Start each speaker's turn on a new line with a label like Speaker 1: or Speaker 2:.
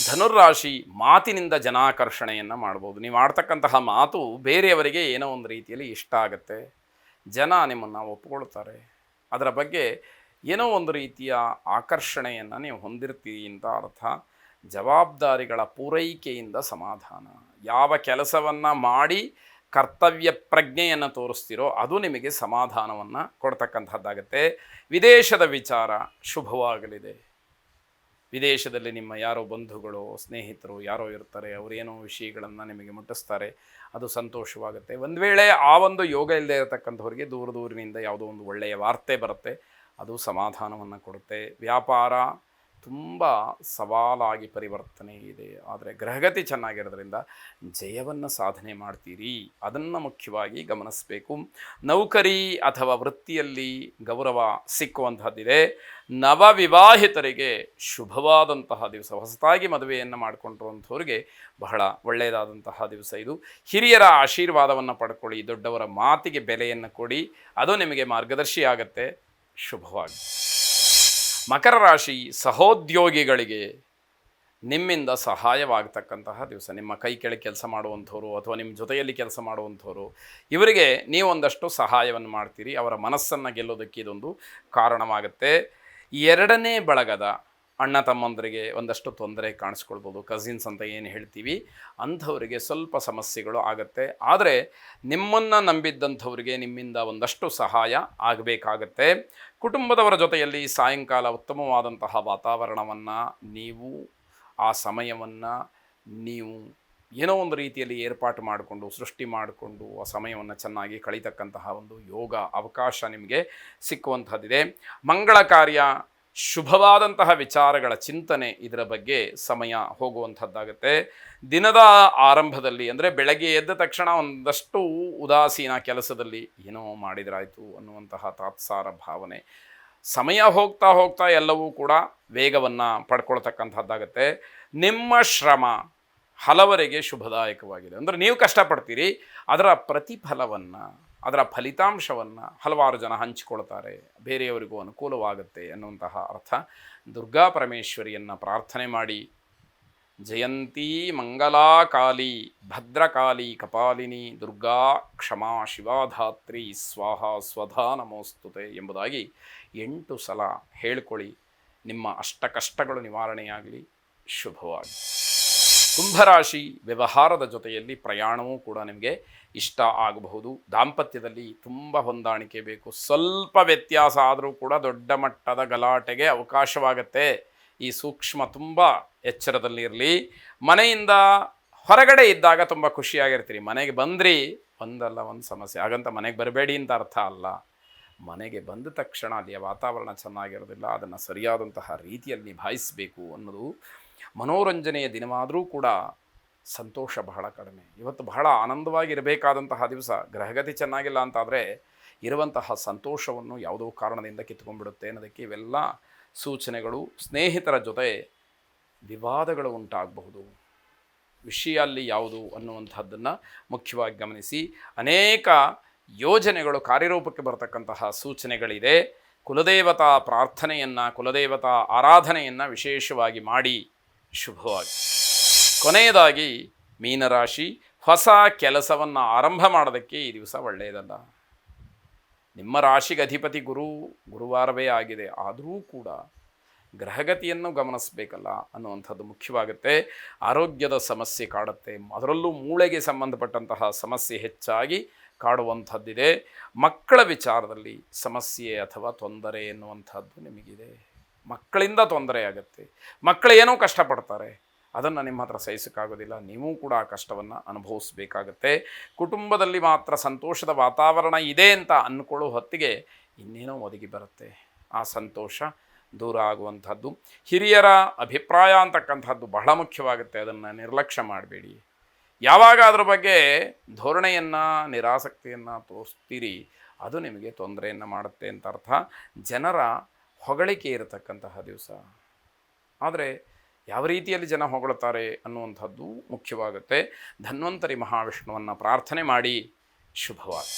Speaker 1: ಧನುರ್ರಾಶಿ ಮಾತಿನಿಂದ ಜನಾಕರ್ಷಣೆಯನ್ನು ಮಾಡ್ಬೋದು. ನೀವು ಆಡ್ತಕ್ಕಂತಹ ಮಾತು ಬೇರೆಯವರಿಗೆ ಏನೋ ಒಂದು ರೀತಿಯಲ್ಲಿ ಇಷ್ಟ ಆಗುತ್ತೆ, ಜನ ನಿಮ್ಮನ್ನು ಒಪ್ಕೊಳ್ತಾರೆ, ಅದರ ಬಗ್ಗೆ ಏನೋ ಒಂದು ರೀತಿಯ ಆಕರ್ಷಣೆಯನ್ನು ನೀವು ಹೊಂದಿರ್ತೀರಿ ಅಂತ ಅರ್ಥ. ಜವಾಬ್ದಾರಿಗಳ ಪೂರೈಕೆಯಿಂದ ಸಮಾಧಾನ. ಯಾವ ಕೆಲಸವನ್ನು ಮಾಡಿ ಕರ್ತವ್ಯ ಪ್ರಜ್ಞೆಯನ್ನು ತೋರಿಸ್ತೀರೋ ಅದು ನಿಮಗೆ ಸಮಾಧಾನವನ್ನು ಕೊಡ್ತಕ್ಕಂಥದ್ದಾಗತ್ತೆ. ವಿದೇಶದ ವಿಚಾರ ಶುಭವಾಗಲಿದೆ. ವಿದೇಶದಲ್ಲಿ ನಿಮ್ಮ ಯಾರೋ ಬಂಧುಗಳು ಸ್ನೇಹಿತರು ಯಾರೋ ಇರ್ತಾರೆ, ಅವರೇನೋ ವಿಷಯಗಳನ್ನು ನಿಮಗೆ ಮುಟ್ಟಿಸ್ತಾರೆ, ಅದು ಸಂತೋಷವಾಗುತ್ತೆ. ಒಂದು ವೇಳೆ ಆ ಒಂದು ಯೋಗ ಇಲ್ಲದೆ ಇರತಕ್ಕಂಥವ್ರಿಗೆ ದೂರದಿಂದ ಯಾವುದೋ ಒಂದು ಒಳ್ಳೆಯ ವಾರ್ತೆ ಬರುತ್ತೆ, ಅದು ಸಮಾಧಾನವನ್ನು ಕೊಡುತ್ತೆ. ವ್ಯಾಪಾರ ತುಂಬ ಸವಾಲಾಗಿ ಪರಿವರ್ತನೆ ಇದೆ, ಆದರೆ ಗ್ರಹಗತಿ ಚೆನ್ನಾಗಿರೋದ್ರಿಂದ ಜಯವನ್ನು ಸಾಧನೆ ಮಾಡ್ತೀರಿ, ಅದನ್ನು ಮುಖ್ಯವಾಗಿ ಗಮನಿಸಬೇಕು. ನೌಕರಿ ಅಥವಾ ವೃತ್ತಿಯಲ್ಲಿ ಗೌರವ ಸಿಕ್ಕುವಂತಹದ್ದಿದೆ. ನವವಿವಾಹಿತರಿಗೆ ಶುಭವಾದಂತಹ ದಿವಸ. ಹೊಸದಾಗಿ ಮದುವೆಯನ್ನು ಮಾಡಿಕೊಂಡಿರುವಂಥವ್ರಿಗೆ ಬಹಳ ಒಳ್ಳೆಯದಾದಂತಹ ದಿವಸ ಇದು. ಹಿರಿಯರ ಆಶೀರ್ವಾದವನ್ನು ಪಡ್ಕೊಳ್ಳಿ, ದೊಡ್ಡವರ ಮಾತಿಗೆ ಬೆಲೆಯನ್ನು ಕೊಡಿ, ಅದು ನಿಮಗೆ ಮಾರ್ಗದರ್ಶಿ ಆಗುತ್ತೆ. ಶುಭವಾಗಿ. ಮಕರ ರಾಶಿ ಸಹೋದ್ಯೋಗಿಗಳಿಗೆ ನಿಮ್ಮಿಂದ ಸಹಾಯವಾಗತಕ್ಕಂತಹ ದಿವಸ. ನಿಮ್ಮ ಕೈ ಕೆಳಗೆ ಕೆಲಸ ಮಾಡುವಂಥವ್ರು ಅಥವಾ ನಿಮ್ಮ ಜೊತೆಯಲ್ಲಿ ಕೆಲಸ ಮಾಡುವಂಥವ್ರು, ಇವರಿಗೆ ನೀವೊಂದಷ್ಟು ಸಹಾಯವನ್ನು ಮಾಡ್ತೀರಿ, ಅವರ ಮನಸ್ಸನ್ನು ಗೆಲ್ಲೋದಕ್ಕೆ ಇದೊಂದು ಕಾರಣವಾಗುತ್ತೆ. ಎರಡನೇ ಬಳಗದ ಅಣ್ಣ ತಮ್ಮಂದರಿಗೆ ಒಂದಷ್ಟು ತೊಂದರೆ ಕಾಣಿಸ್ಕೊಳ್ಬೋದು, ಕಸಿನ್ಸ್ ಅಂತ ಏನು ಹೇಳ್ತೀವಿ, ಅಂಥವರಿಗೆ ಸ್ವಲ್ಪ ಸಮಸ್ಯೆಗಳು ಆಗುತ್ತೆ. ಆದರೆ ನಿಮ್ಮನ್ನು ನಂಬಿದ್ದಂಥವ್ರಿಗೆ ನಿಮ್ಮಿಂದ ಒಂದಷ್ಟು ಸಹಾಯ ಆಗಬೇಕಾಗತ್ತೆ. ಕುಟುಂಬದವರ ಜೊತೆಯಲ್ಲಿ ಸಾಯಂಕಾಲ ಉತ್ತಮವಾದಂತಹ ವಾತಾವರಣವನ್ನು ನೀವು ಆ ಸಮಯವನ್ನು ನೀವು ಏನೋ ಒಂದು ರೀತಿಯಲ್ಲಿ ಏರ್ಪಾಟು ಮಾಡಿಕೊಂಡು ಸೃಷ್ಟಿ ಮಾಡಿಕೊಂಡು ಆ ಸಮಯವನ್ನು ಚೆನ್ನಾಗಿ ಕಳೀತಕ್ಕಂತಹ ಒಂದು ಯೋಗ ಅವಕಾಶ ನಿಮಗೆ ಸಿಕ್ಕುವಂಥದ್ದಿದೆ. ಮಂಗಳ ಕಾರ್ಯ, ಶುಭವಾದಂತಹ ವಿಚಾರಗಳ ಚಿಂತನೆ, ಇದರ ಬಗ್ಗೆ ಸಮಯ ಹೋಗುವಂಥದ್ದಾಗುತ್ತೆ. ದಿನದ ಆರಂಭದಲ್ಲಿ ಅಂದರೆ ಬೆಳಗ್ಗೆ ಎದ್ದ ತಕ್ಷಣ ಒಂದಷ್ಟು ಉದಾಸೀನ, ಕೆಲಸದಲ್ಲಿ ಏನೋ ಮಾಡಿದ್ರಾಯಿತು ಅನ್ನುವಂತಹ ತಾತ್ಸಾರ ಭಾವನೆ. ಸಮಯ ಹೋಗ್ತಾ ಹೋಗ್ತಾ ಎಲ್ಲವೂ ಕೂಡ ವೇಗವನ್ನು ಪಡ್ಕೊಳ್ತಕ್ಕಂಥದ್ದಾಗತ್ತೆ. ನಿಮ್ಮ ಶ್ರಮ ಹಲವರಿಗೆ ಶುಭದಾಯಕವಾಗಿದೆ. ಅಂದರೆ ನೀವು ಕಷ್ಟಪಡ್ತೀರಿ, ಅದರ ಪ್ರತಿಫಲವನ್ನು, ಅದರ ಫಲಿತಾಂಶವನ್ನು ಹಲವಾರು ಜನ ಹಂಚಿಕೊಳ್ತಾರೆ, ಬೇರೆಯವರಿಗೂ ಅನುಕೂಲವಾಗುತ್ತೆ ಅನ್ನುವಂತಹ ಅರ್ಥ. ದುರ್ಗಾ ಪರಮೇಶ್ವರಿಯನ್ನು ಪ್ರಾರ್ಥನೆ ಮಾಡಿ. ಜಯಂತಿ ಮಂಗಲಾ ಕಾಳಿ ಭದ್ರಕಾಳಿ ಕಪಾಲಿನಿ ದುರ್ಗಾ ಕ್ಷಮಾ ಶಿವಾಧಾತ್ರಿ ಸ್ವಾಹ ಸ್ವಧಾ ನಮೋಸ್ತುತೆ ಎಂಬುದಾಗಿ 8 ಸಲ ಹೇಳ್ಕೊಳ್ಳಿ. ನಿಮ್ಮ ಅಷ್ಟ ಕಷ್ಟಗಳು ನಿವಾರಣೆಯಾಗಲಿ. ಶುಭವಾಗಿ. ಕುಂಭರಾಶಿ ವ್ಯವಹಾರದ ಜೊತೆಯಲ್ಲಿ ಪ್ರಯಾಣವೂ ಕೂಡ ನಿಮಗೆ ಇಷ್ಟ ಆಗಬಹುದು. ದಾಂಪತ್ಯದಲ್ಲಿ ತುಂಬ ಹೊಂದಾಣಿಕೆ ಬೇಕು. ಸ್ವಲ್ಪ ವ್ಯತ್ಯಾಸ ಆದರೂ ಕೂಡ ದೊಡ್ಡ ಮಟ್ಟದ ಗಲಾಟೆಗೆ ಅವಕಾಶವಾಗುತ್ತೆ. ಈ ಸೂಕ್ಷ್ಮ ತುಂಬ ಎಚ್ಚರದಲ್ಲಿರಲಿ. ಮನೆಯಿಂದ ಹೊರಗಡೆ ಇದ್ದಾಗ ತುಂಬ ಖುಷಿಯಾಗಿರ್ತೀರಿ, ಮನೆಗೆ ಬಂದ್ರಿ ಒಂದಲ್ಲ ಒಂದು ಸಮಸ್ಯೆ. ಹಾಗಂತ ಮನೆಗೆ ಬರಬೇಡಿ ಅಂತ ಅರ್ಥ ಅಲ್ಲ. ಮನೆಗೆ ಬಂದ ತಕ್ಷಣ ಅಲ್ಲಿಯ ವಾತಾವರಣ ಚೆನ್ನಾಗಿರೋದಿಲ್ಲ, ಅದನ್ನು ಸರಿಯಾದಂತಹ ರೀತಿಯಲ್ಲಿ ನಿಭಾಯಿಸಬೇಕು ಅನ್ನೋದು. ಮನೋರಂಜನೆಯ ದಿನವಾದರೂ ಕೂಡ ಸಂತೋಷ ಬಹಳ ಕಡಿಮೆ. ಇವತ್ತು ಬಹಳ ಆನಂದವಾಗಿರಬೇಕಾದಂತಹ ದಿವಸ. ಗ್ರಹಗತಿ ಚೆನ್ನಾಗಿಲ್ಲ ಅಂತಾದರೆ ಇರುವಂತಹ ಸಂತೋಷವನ್ನು ಯಾವುದೋ ಕಾರಣದಿಂದ ಕಿತ್ಕೊಂಡ್ಬಿಡುತ್ತೆ ಅನ್ನೋದಕ್ಕೆ ಇವೆಲ್ಲ ಸೂಚನೆಗಳು. ಸ್ನೇಹಿತರ ಜೊತೆ ವಿವಾದಗಳು ಉಂಟಾಗಬಹುದು. ವಿಷಯ ಅಲ್ಲಿ ಯಾವುದು ಅನ್ನುವಂಥದ್ದನ್ನು ಮುಖ್ಯವಾಗಿ ಗಮನಿಸಿ. ಅನೇಕ ಯೋಜನೆಗಳು ಕಾರ್ಯರೂಪಕ್ಕೆ ಬರತಕ್ಕಂತಹ ಸೂಚನೆಗಳಿದೆ. ಕುಲದೇವತಾ ಪ್ರಾರ್ಥನೆಯನ್ನು, ಕುಲದೇವತಾ ಆರಾಧನೆಯನ್ನು ವಿಶೇಷವಾಗಿ ಮಾಡಿ. ಶುಭವಾಗಿ. ಕೊನೆಯದಾಗಿ ಮೀನರಾಶಿ, ಹೊಸ ಕೆಲಸವನ್ನು ಆರಂಭ ಮಾಡೋದಕ್ಕೆ ಈ ದಿವಸ ಒಳ್ಳೆಯದಲ್ಲ. ನಿಮ್ಮ ರಾಶಿಗೆ ಅಧಿಪತಿ ಗುರುವಾರವೇ ಆಗಿದೆ, ಆದರೂ ಕೂಡ ಗ್ರಹಗತಿಯನ್ನು ಗಮನಿಸಬೇಕಲ್ಲ ಅನ್ನುವಂಥದ್ದು ಮುಖ್ಯವಾಗುತ್ತೆ. ಆರೋಗ್ಯದ ಸಮಸ್ಯೆ ಕಾಡುತ್ತೆ, ಅದರಲ್ಲೂ ಮೂಳೆಗೆ ಸಂಬಂಧಪಟ್ಟಂತಹ ಸಮಸ್ಯೆ ಹೆಚ್ಚಾಗಿ ಕಾಡುವಂಥದ್ದಿದೆ. ಮಕ್ಕಳ ವಿಚಾರದಲ್ಲಿ ಸಮಸ್ಯೆ ಅಥವಾ ತೊಂದರೆ ಎನ್ನುವಂಥದ್ದು ನಿಮಗಿದೆ. ಮಕ್ಕಳಿಂದ ತೊಂದರೆ ಆಗುತ್ತೆ. ಮಕ್ಕಳು ಏನೋ ಕಷ್ಟಪಡ್ತಾರೆ, ಅದನ್ನು ನಿಮ್ಮ ಹತ್ರ ಸಹಿಸೋಕ್ಕಾಗೋದಿಲ್ಲ, ನೀವು ಕೂಡ ಆ ಕಷ್ಟವನ್ನು ಅನುಭವಿಸಬೇಕಾಗತ್ತೆ. ಕುಟುಂಬದಲ್ಲಿ ಮಾತ್ರ ಸಂತೋಷದ ವಾತಾವರಣ ಇದೆ ಅಂತ ಅಂದ್ಕೊಳ್ಳೋ ಹೊತ್ತಿಗೆ ಇನ್ನೇನೋ ಒದಗಿ ಬರುತ್ತೆ, ಆ ಸಂತೋಷ ದೂರ ಆಗುವಂಥದ್ದು. ಹಿರಿಯರ ಅಭಿಪ್ರಾಯ ಅಂತಕ್ಕಂಥದ್ದು ಬಹಳ ಮುಖ್ಯವಾಗುತ್ತೆ, ಅದನ್ನು ನಿರ್ಲಕ್ಷ್ಯ ಮಾಡಬೇಡಿ. ಯಾವಾಗ ಅದ್ರ ಬಗ್ಗೆ ಧೋರಣೆಯನ್ನು, ನಿರಾಸಕ್ತಿಯನ್ನು ತೋರಿಸ್ತೀರಿ, ಅದು ನಿಮಗೆ ತೊಂದರೆಯನ್ನು ಮಾಡುತ್ತೆ ಅಂತ ಅರ್ಥ. ಜನರ ಹೊಗಳಿಕೆ ಇರತಕ್ಕಂತಹ ದಿವಸ, ಆದರೆ ಯಾವ ರೀತಿಯಲ್ಲಿ ಜನ ಹೊಗಳುತ್ತಾರೆ ಅನ್ನುವಂಥದ್ದು ಮುಖ್ಯವಾಗುತ್ತೆ. ಧನ್ವಂತರಿ ಮಹಾವಿಷ್ಣುವನ್ನು ಪ್ರಾರ್ಥನೆ ಮಾಡಿ. ಶುಭವಾಗಿ.